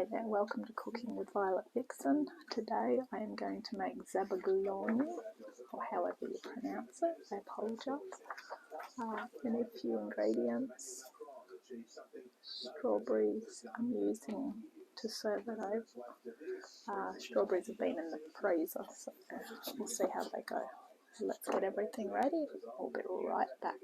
Hey there, welcome to Cooking with Violet Vixen. Today I am going to make zabaglione, or however you pronounce it, I apologise. You need a few ingredients. Strawberries I'm using to serve it over. Strawberries have been in the freezer, so we'll see how they go. Let's get everything ready. I'll be right back.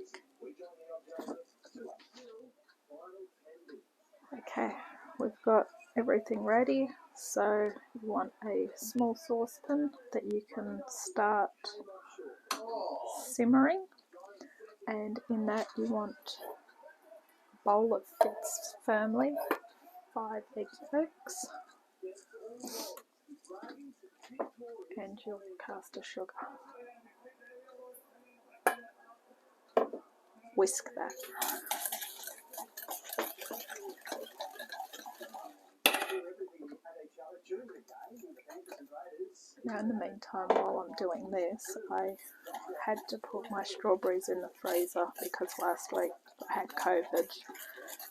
Okay, we've got everything ready, so you want a small saucepan that you can start simmering, and in that you want a bowl that fits firmly, 5 egg yolks and your caster sugar. Whisk that. Now in the meantime, while I'm doing this, I had to put my strawberries in the freezer because last week I had COVID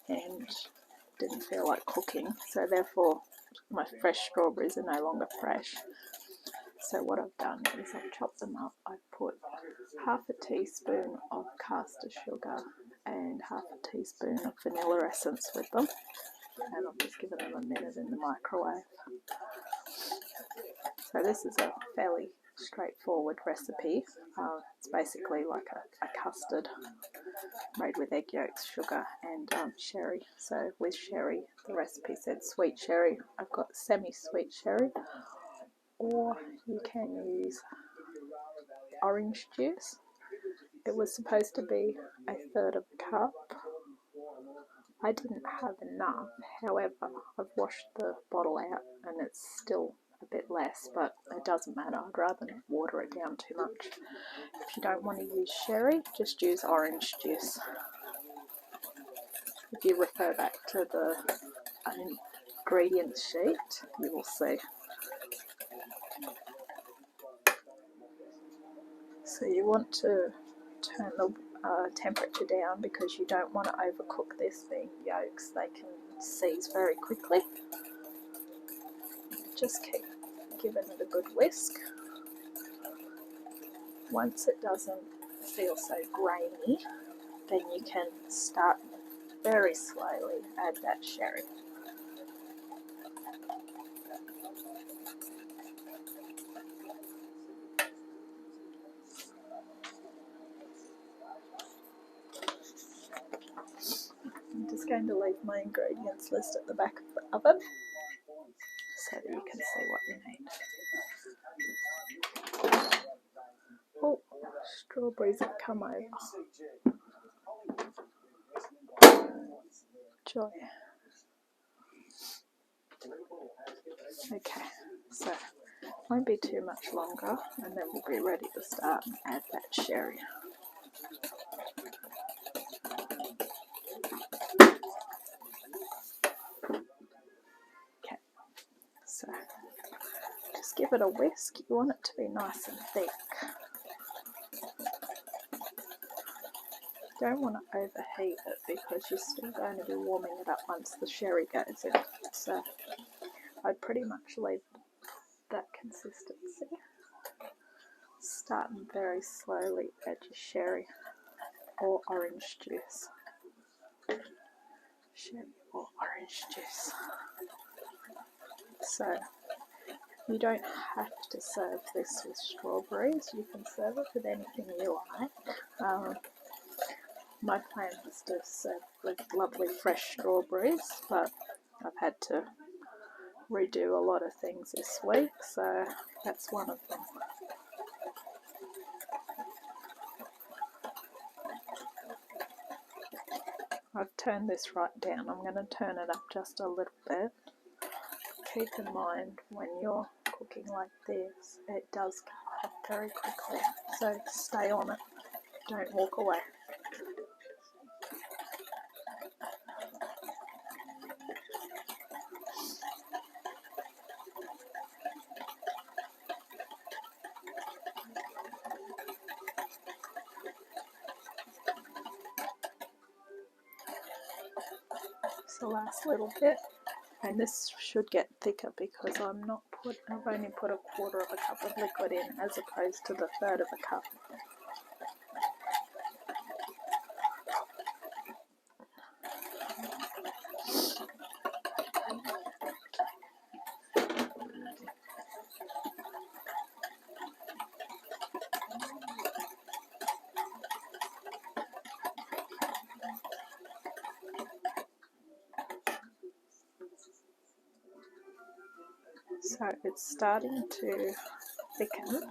and didn't feel like cooking, so therefore my fresh strawberries are no longer fresh. So what I've done is I've chopped them up. I've put half a teaspoon of caster sugar and half a teaspoon of vanilla essence with them, and I've just given them a minute in the microwave. So this is a fairly straightforward recipe. It's basically like a custard made with egg yolks, sugar and sherry. So with sherry, the recipe said sweet sherry. I've got semi-sweet sherry, or you can use orange juice. It was supposed to be 1/3 of a cup. I didn't have enough, however I've washed the bottle out and it's still a bit less, but it doesn't matter. I'd rather not water it down too much. If you don't want to use sherry, just use orange juice. If you refer back to the ingredients sheet, you will see. So you want to turn the temperature down because you don't want to overcook this, being yolks. They can seize very quickly. Just keep giving it a good whisk. Once it doesn't feel so grainy, then you can start very slowly add that sherry. I'm just going to leave my ingredients list at the back of the oven so that you can see what you need. Oh, strawberries have come over. Joy. Okay, so won't be too much longer and then we'll be ready to start and add that sherry. Okay, so just give it a whisk. You want it to be nice and thick. You don't want to overheat it because you're still going to be warming it up once the sherry goes in. So I'd pretty much leave that consistency. Starting very slowly, add your sherry or orange juice. Sherry or orange juice. So you don't have to serve this with strawberries. You can serve it with anything you like. My plan was to serve with lovely fresh strawberries, but I've had to redo a lot of things this week, so that's one of them. I've turned this right down. I'm going to turn it up just a little bit. Keep in mind when you're cooking like this, it does come hot very quickly, so stay on it. Don't walk away. So last little bit, And this should get thicker because I've only put a quarter of a cup of liquid in as opposed to the third of a cup. So it's starting to thicken,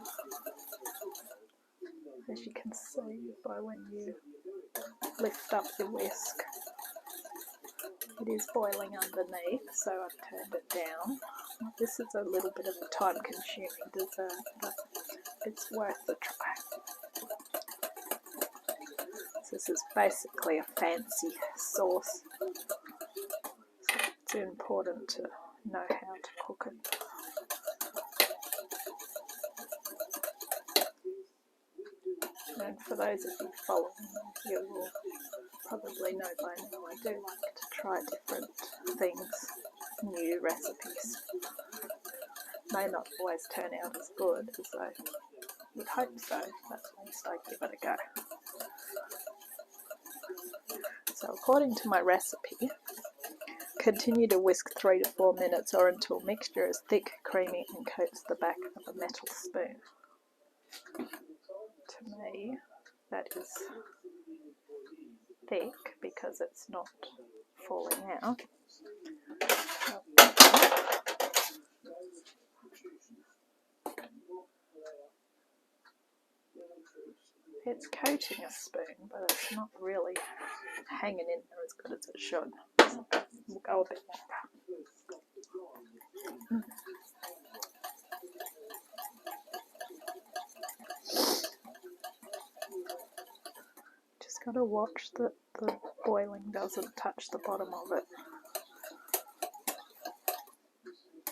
as you can see by when you lift up your whisk. It is boiling underneath, so I've turned it down. This is a little bit of a time-consuming dessert, but it's worth a try. This is basically a fancy sauce, so it's important to know how to cook it. And for those of you following me, you will probably know by now I do like to try different things, new recipes. May not always turn out as good as I would hope so, but at least I give it a go. So according to my recipe, continue to whisk 3 to 4 minutes or until mixture is thick, creamy and coats the back of a metal spoon. To me, that is thick because it's not falling out. It's coating a spoon, but it's not really hanging in there as good as it should. So we'll go a bit longer. Just got to watch that the boiling doesn't touch the bottom of it,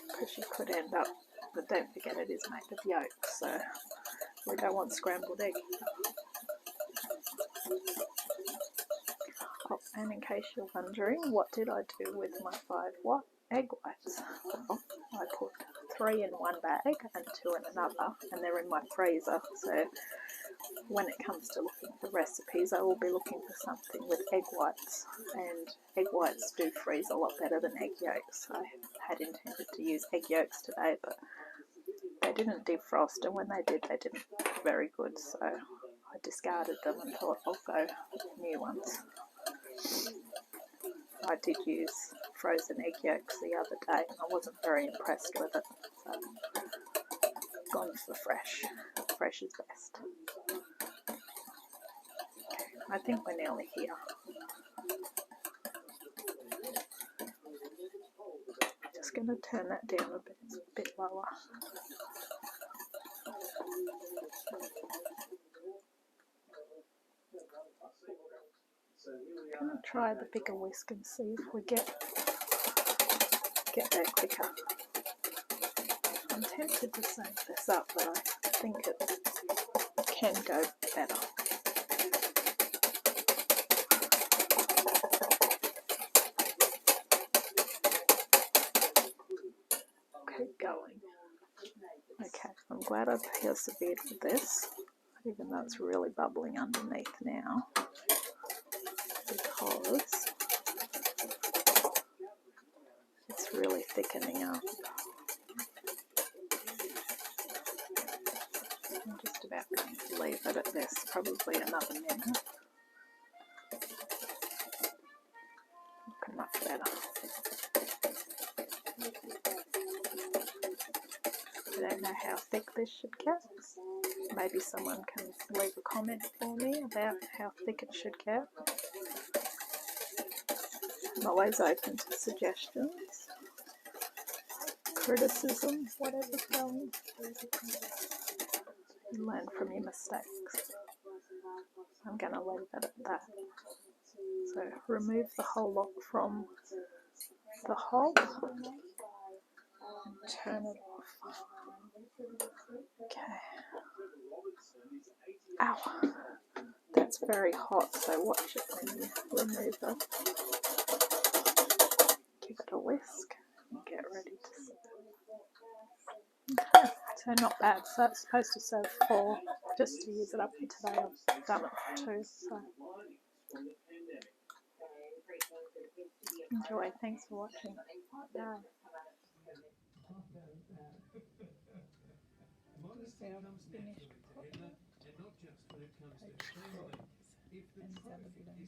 because you could end up, but don't forget it is made of yolks, so we don't want scrambled egg. Oh, and in case you're wondering, what did I do with my 5 egg whites? Well, I put 3 in one bag and 2 in another, and they're in my freezer, so when it comes to looking for recipes, I will be looking for something with egg whites, and egg whites do freeze a lot better than egg yolks. I had intended to use egg yolks today, but they didn't defrost, and when they did, they didn't look very good, so I discarded them and thought I'll go with new ones. I did use frozen egg yolks the other day, and I wasn't very impressed with it, so gone for fresh. Fresh is best. I think we're nearly here. Just going to turn that down a bit lower. I'm going to try the bigger whisk and see if we get there quicker. I'm tempted to save this up, but I think it can go better. Keep going. Okay, I'm glad I persevered with this, even though it's really bubbling underneath now, because it's really thickening up. I'm just about going to leave it at this, probably another minute. Looking much better. I don't know how thick this should get. Maybe someone can leave a comment for me about how thick it should get. I'm always open to suggestions, criticism, whatever's going. You learn from your mistakes. I'm going to leave it at that. So remove the whole lot from the hob and turn it off. Okay. Ow! That's very hot, so watch it when you remove it. Give it a whisk. and get ready to serve. Okay, so not bad. So it's supposed to serve 4. Just to use it up for today, I've done it for 2. So enjoy. Thanks for watching. Bye. There, I've finished page 4 and zabaglione.